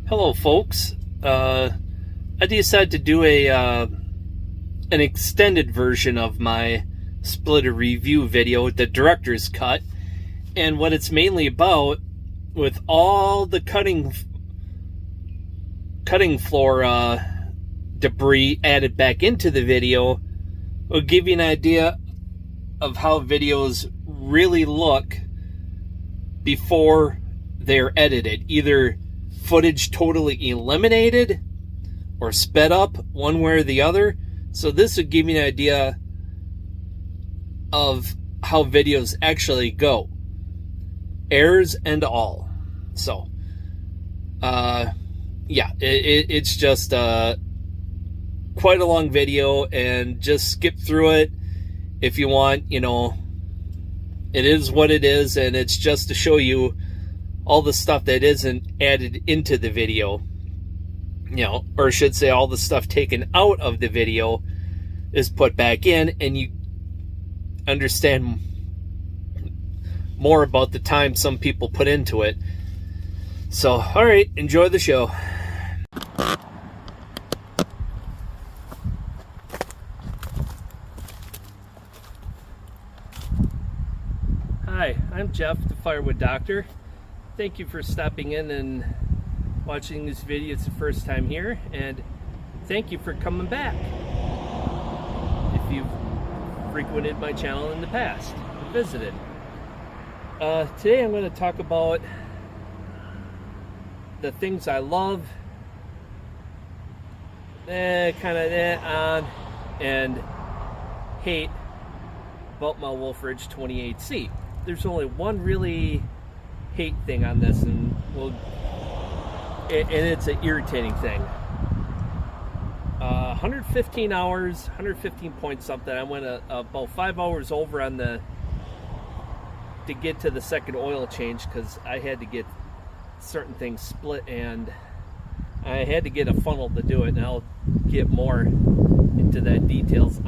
Hello, folks. I decided to do an extended version of my splitter review video, the director's cut, and what it's mainly about, with all the cutting floor debris added back into the video, will give you an idea of how videos really look before they're edited. Either footage totally eliminated or sped up, one way or the other. So this would give you an idea of how videos actually go, errors and all. So yeah, it's just quite a long video, and just skip through it if you want. You know, it is what it is, and it's just to show you all the stuff that isn't added into the video, you know, or I should say all the stuff taken out of the video is put back in, and you understand more about the time some people put into it. So, all right, enjoy the show. Hi, I'm Jeff, the Firewood Doctor. Thank you for stopping in and watching this video. It's the first time here, and thank you for coming back if you've frequented my channel in the past or visited. Today I'm going to talk about the things I love, and hate about my Wolfe Ridge 28C. There's only one really hate thing on this, and it's an irritating thing. 115 hours, 115 point something. I went about 5 hours over on to get to the second oil change, because I had to get certain things split, and I had to get a funnel to do it, and I'll get more into that details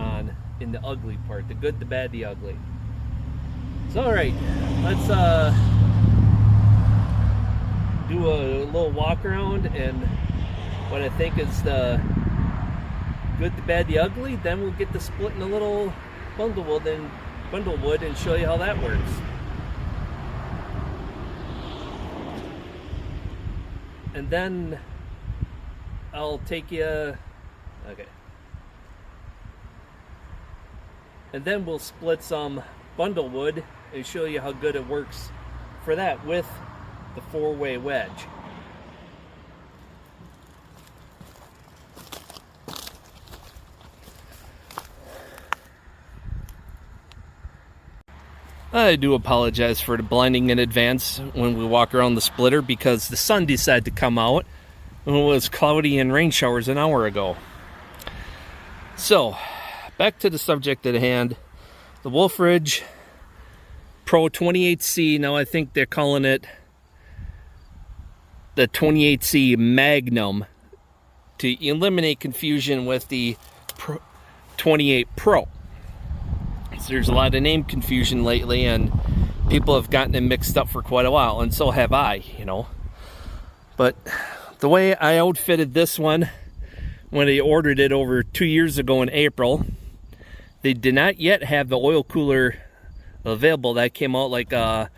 in the ugly part, the good, the bad, the ugly. So all right, let's do a little walk around and what I think is the good, the bad, the ugly. Then we'll get to splitting a little bundle wood and show you how that works. And then I'll take you, okay. And then we'll split some bundle wood and show you how good it works for that with the 4-way wedge. I do apologize for the blinding in advance when we walk around the splitter, because the sun decided to come out when it was cloudy and rain showers an hour ago. So, back to the subject at hand. The Wolfe Ridge Pro 28C, now I think they're calling it the 28C Magnum to eliminate confusion with the 28 Pro. So there's a lot of name confusion lately, and people have gotten it mixed up for quite a while, and so have I, you know. But the way I outfitted this one when I ordered it over 2 years ago in April, they did not yet have the oil cooler available. That came out like a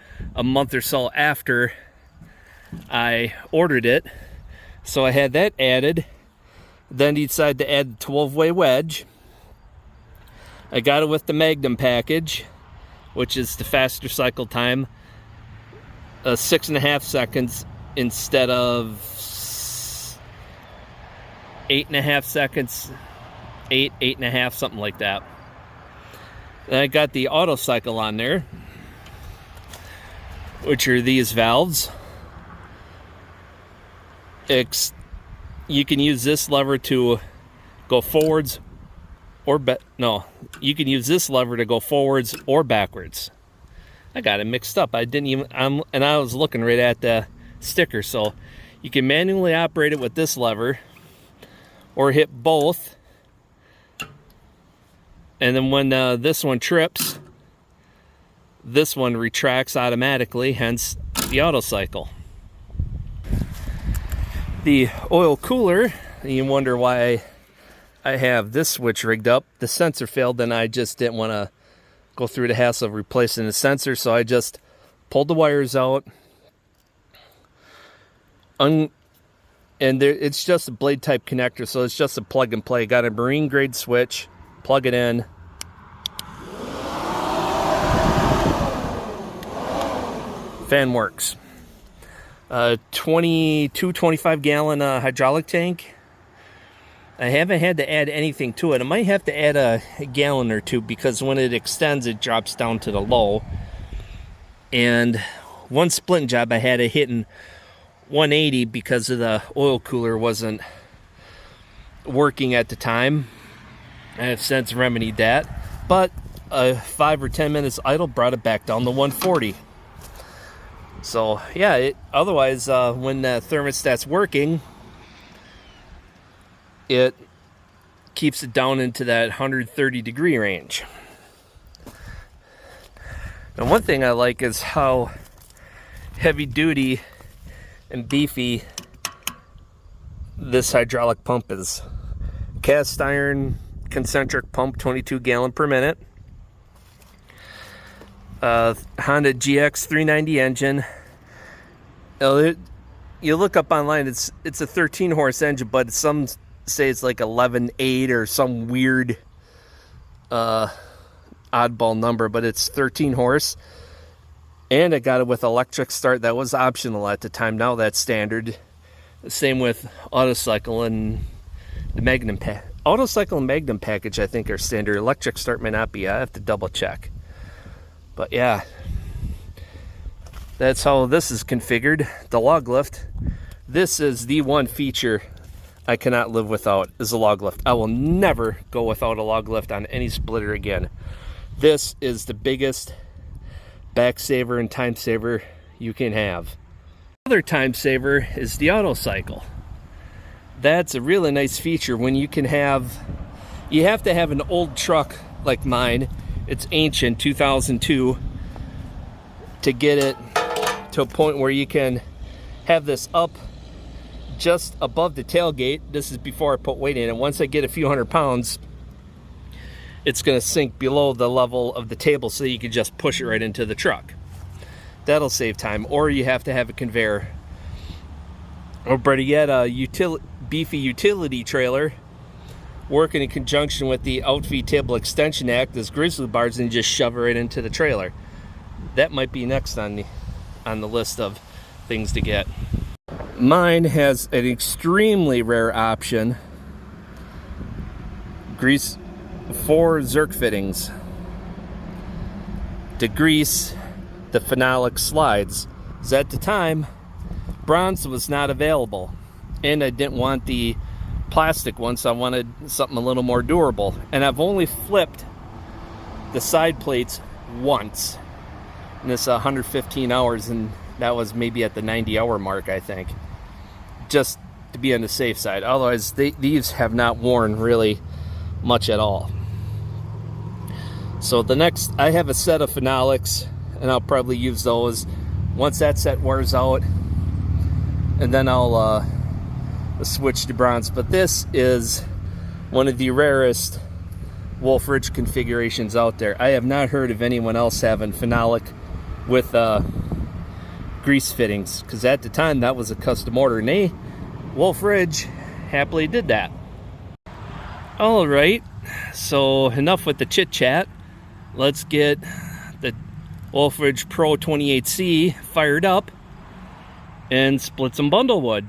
month or so after I ordered it. So I had that added. Then decided to add the 12-way wedge. I got it with the Magnum package, which is the faster cycle time, 6.5 seconds instead of 8.5 seconds, 8.5, something like that. Then I got the auto cycle on there, which are these valves. You can use this lever to go forwards or you can use this lever to go forwards or backwards. I got it mixed up. I was looking right at the sticker. So you can manually operate it with this lever or hit both. And then when this one trips, this one retracts automatically, hence the auto cycle. The oil cooler, you wonder why I have this switch rigged up. The sensor failed and I just didn't want to go through the hassle of replacing the sensor, so I just pulled the wires out. And it's just a blade type connector, so it's just a plug and play. Got a marine grade switch, plug it in. Fan works. 25 gallon hydraulic tank. I haven't had to add anything to it. I might have to add a gallon or two because when it extends, it drops down to the low. And one splitting job I had it hitting 180 because of the oil cooler wasn't working at the time. I have since remedied that. But 5 or 10 minutes idle brought it back down to 140. So yeah, otherwise when the thermostat's working, it keeps it down into that 130 degree range. And one thing I like is how heavy duty and beefy this hydraulic pump is. Cast iron concentric pump, 22 gallon per minute. Honda GX 390 engine. You look up online, it's a 13 horse engine, but some say it's like 11.8 or some weird oddball number, but it's 13 horse. And I got it with electric start. That was optional at the time. Now that's standard. Same with Autocycle and the Magnum Autocycle and Magnum package, I think, are standard. Electric start may not be. I have to double check. But yeah, that's how this is configured. The log lift. This is the one feature I cannot live without, is a log lift. I will never go without a log lift on any splitter again. This is the biggest back saver and time saver you can have. Another time saver is the Autocycle. That's a really nice feature when you can have, you have to have an old truck like mine. It's ancient, 2002, to get it to a point where you can have this up just above the tailgate. This is before I put weight in it. Once I get a few 100 pounds, it's going to sink below the level of the table so you can just push it right into the truck. That'll save time. Or you have to have a conveyor. Or better yet, a beefy utility trailer working in conjunction with the Outfeed Table Extension Act as grizzly bars and just shove it right into the trailer. That might be next on the list of things to get. Mine has an extremely rare option. Grease 4 Zerk fittings to grease the phenolic slides. Because at the time, bronze was not available. And I didn't want the plastic one, so I wanted something a little more durable. And I've only flipped the side plates once. And it's 115 hours, and that was maybe at the 90-hour mark, I think. Just to be on the safe side. Otherwise, these have not worn really much at all. So the next, I have a set of phenolics, and I'll probably use those once that set wears out. And then I'll switch to bronze. But this is one of the rarest Wolfe Ridge configurations out there. I have not heard of anyone else having phenolic with grease fittings, because at the time that was a custom order, and Wolfe Ridge happily did that. All right, so enough with the chit chat. Let's get the Wolfe Ridge Pro 28C fired up and split some bundle wood.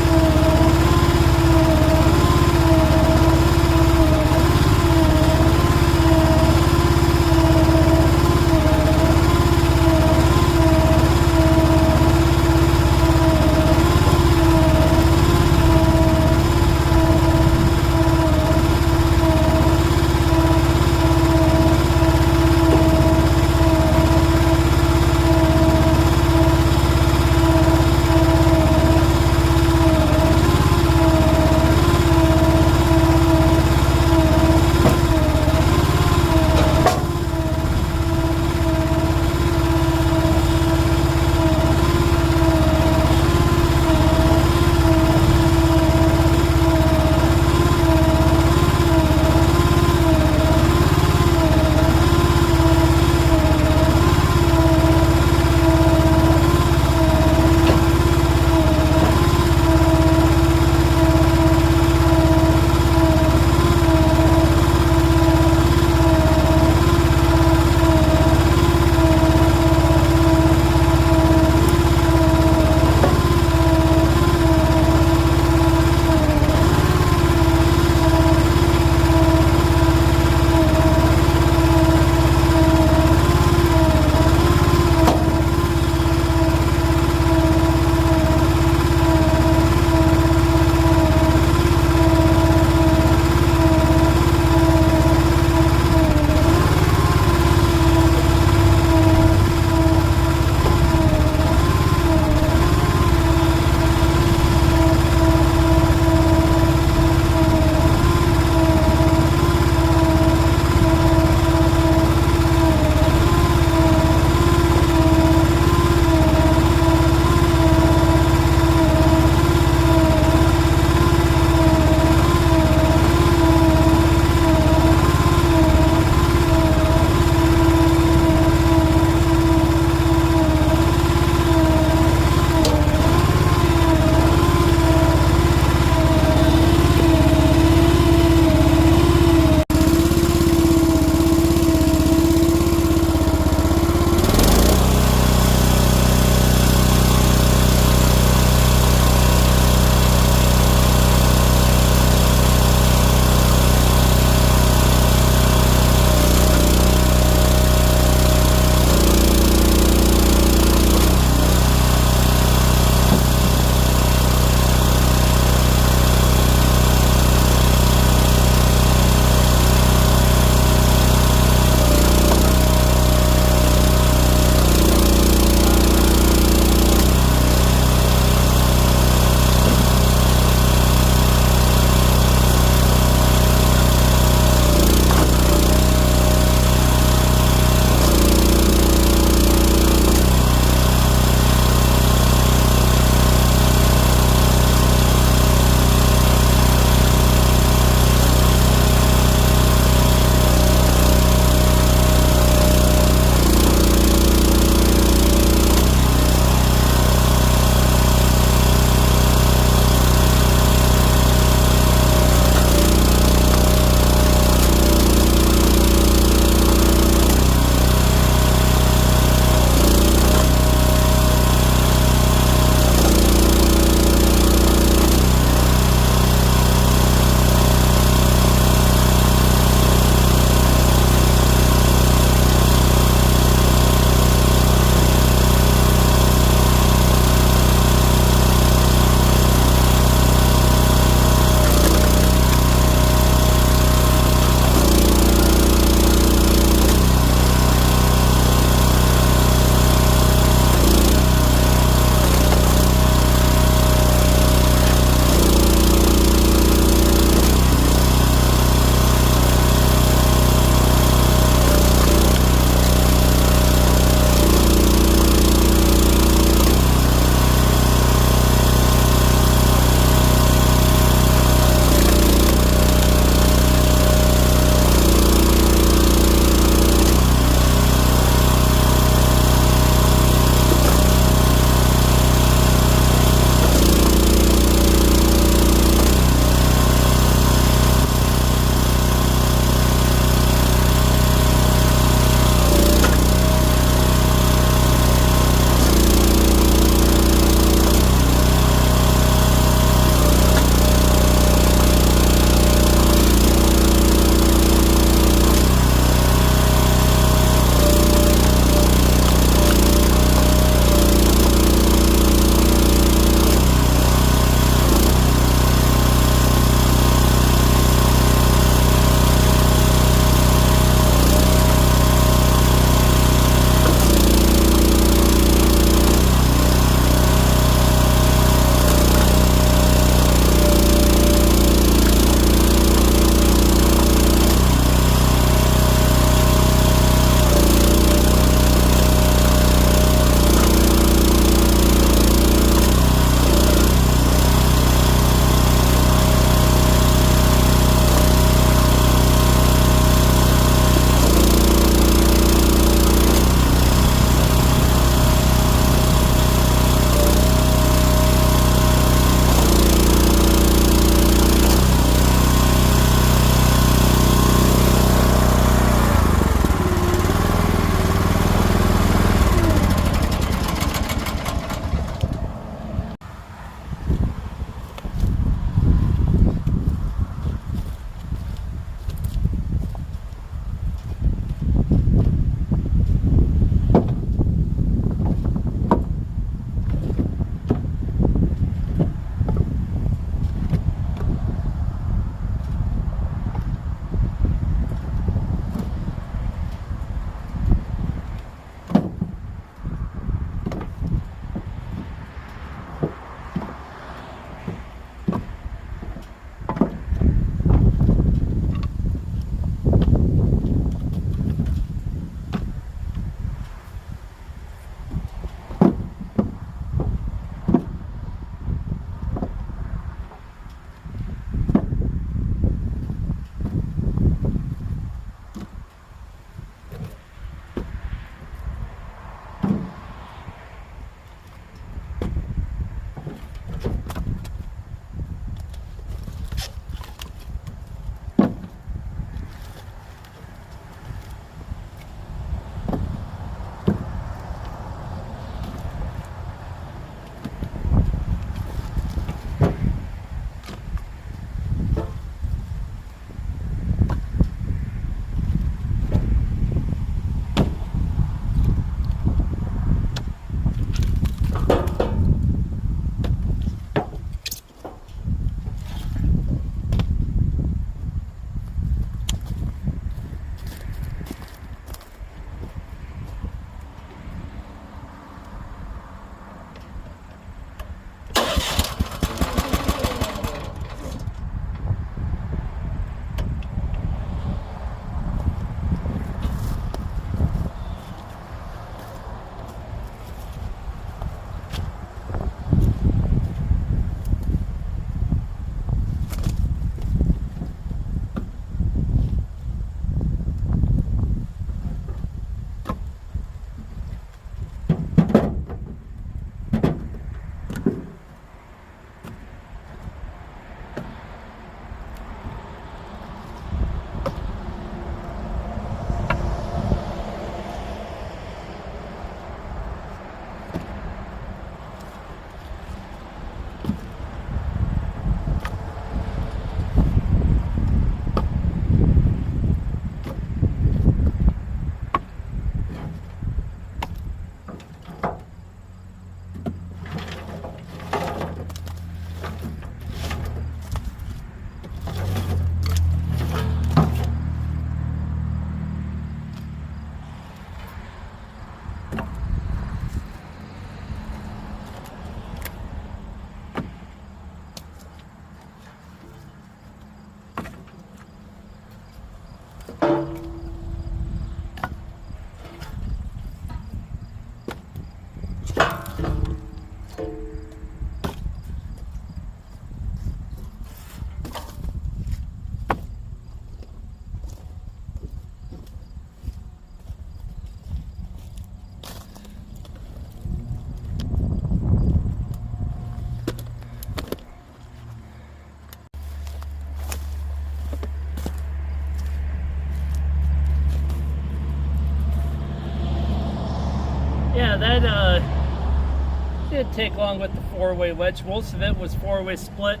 didn't take long with the 4-way wedge. Most of it was 4-way split.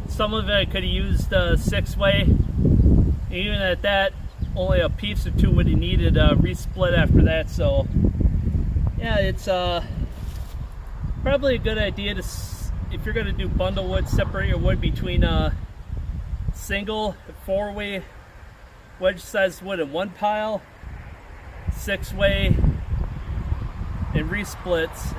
Some of it I could have used 6-way. Even at that, only a piece or two would have needed resplit after that. So yeah, it's probably a good idea to, if you're going to do bundle wood, separate your wood between single 4-way wedge sized wood in one pile, 6-way, and resplits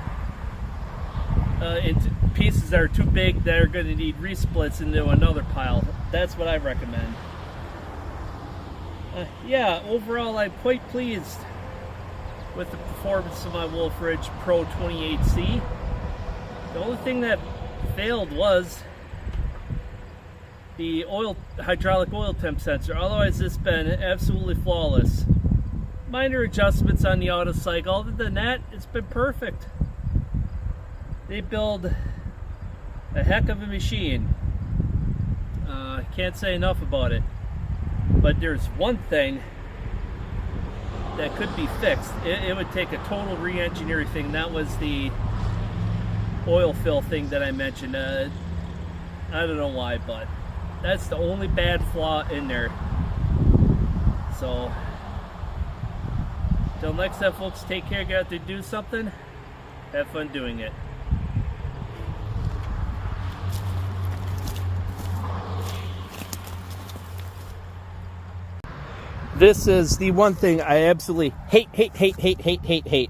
into pieces that are too big that are going to need resplits into another pile. That's what I recommend. Yeah, overall I'm quite pleased with the performance of my Wolfe Ridge Pro 28C. The only thing that failed was the hydraulic oil temp sensor. Otherwise, it's been absolutely flawless. Minor adjustments on the auto cycle. Other than that, it's been perfect. They build a heck of a machine. Can't say enough about it. But there's one thing that could be fixed. It would take a total re-engineering thing. That was the oil fill thing that I mentioned. I don't know why, but that's the only bad flaw in there. So till next time, folks, take care, get out there, do something, have fun doing it. This is the one thing I absolutely hate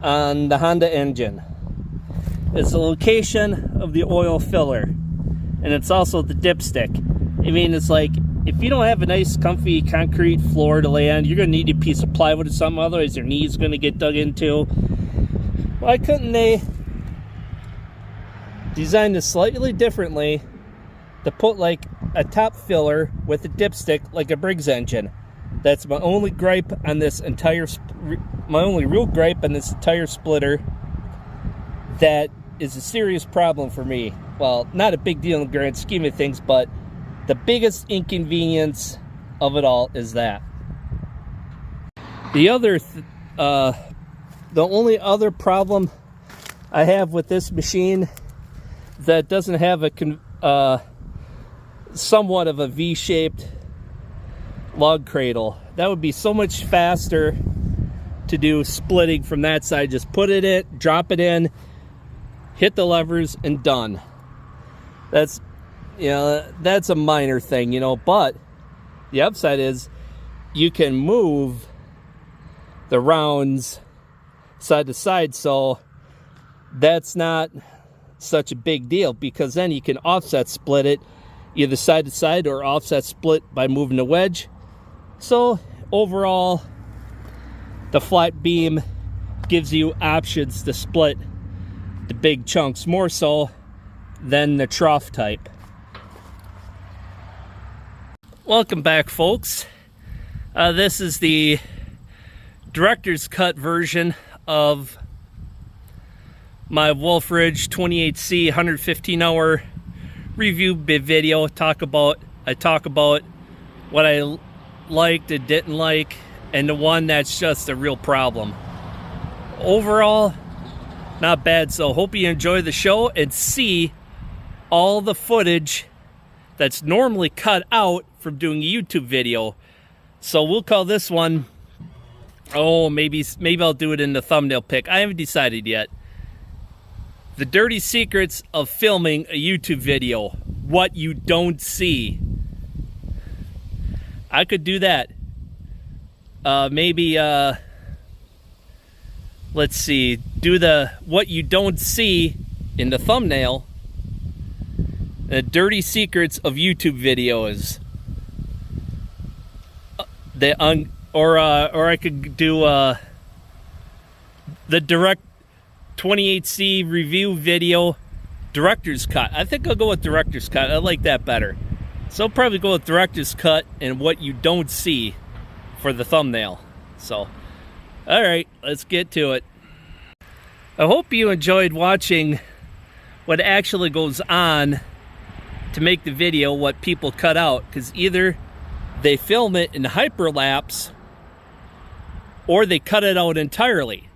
on the Honda engine. It's the location of the oil filler, and it's also the dipstick. I mean, it's like, if you don't have a nice comfy concrete floor to lay on, you're going to need a piece of plywood or something, otherwise your knees going to get dug into. Why couldn't they design this slightly differently to put like a top filler with a dipstick like a Briggs engine? That's my only gripe on this entire, my only real gripe on this entire splitter. That is a serious problem for me. Well, not a big deal in the grand scheme of things, but the biggest inconvenience of it all is that. The other, the only other problem I have with this machine that doesn't have a somewhat of a V-shaped log cradle. That would be so much faster to do splitting from that side. Just put it in, drop it in, hit the levers, and done. That's, you know, that's a minor thing, you know, but the upside is you can move the rounds side to side, so that's not such a big deal, because then you can offset split it either side to side or offset split by moving the wedge. So overall, the flat beam gives you options to split the big chunks more so than the trough type. Welcome back, folks. This is the director's cut version of my Wolfe Ridge 28C 115-hour review video. I talk about what I liked and didn't like, and the one that's just a real problem. Overall, not bad. So hope you enjoy the show and see all the footage that's normally cut out from doing a YouTube video. So we'll call this one, oh, maybe I'll do it in the thumbnail pic. I haven't decided yet. The dirty secrets of filming a YouTube video. What you don't see. I could do that. Let's see. Do the what you don't see in the thumbnail. The dirty secrets of YouTube videos. Or I could do the direct 28C review video director's cut. I think I'll go with director's cut. I like that better. So I'll probably go with director's cut and what you don't see for the thumbnail. So, all right, let's get to it. I hope you enjoyed watching what actually goes on to make the video, what people cut out, because either they film it in hyperlapse or they cut it out entirely.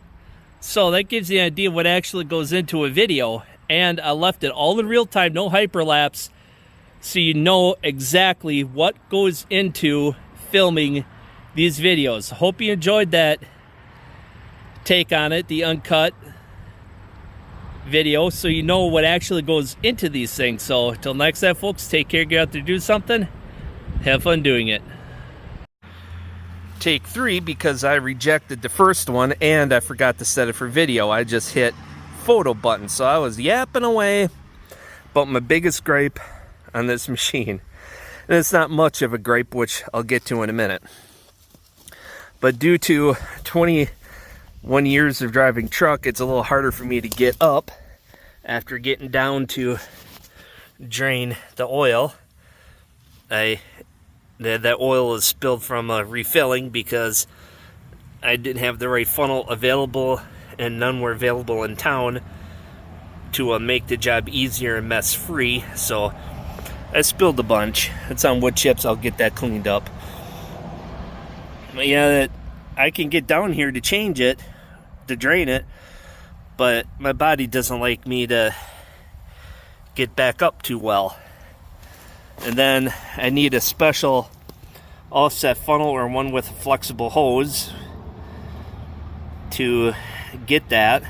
So that gives you an idea what actually goes into a video. And I left it all in real time, no hyperlapse, so you know exactly what goes into filming these videos. Hope you enjoyed that take on it, the uncut video, so you know what actually goes into these things. So until next time, folks, take care, get out there, do something, have fun doing it. Take 3, because I rejected the first one and I forgot to set it for video. I just hit photo button, so I was yapping away about my biggest gripe on this machine, and it's not much of a gripe, which I'll get to in a minute. But due to 21 years of driving truck, it's a little harder for me to get up after getting down to drain the oil. That oil is spilled from refilling because I didn't have the right funnel available, and none were available in town to make the job easier and mess free. So I spilled a bunch. It's on wood chips. I'll get that cleaned up. But yeah, I can get down here to change it, to drain it, but my body doesn't like me to get back up too well. And then I need a special offset funnel or one with a flexible hose to get that.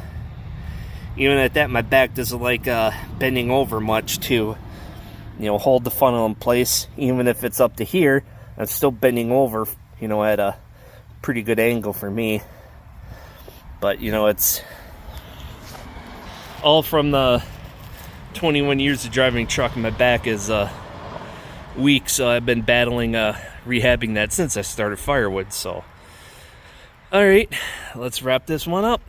Even at that, my back doesn't like bending over much to, hold the funnel in place. Even if it's up to here, I'm still bending over, at a pretty good angle for me. But, it's all from the 21 years of driving truck, and my back is weak, so I've been battling rehabbing that since I started firewood. So, all right, let's wrap this one up.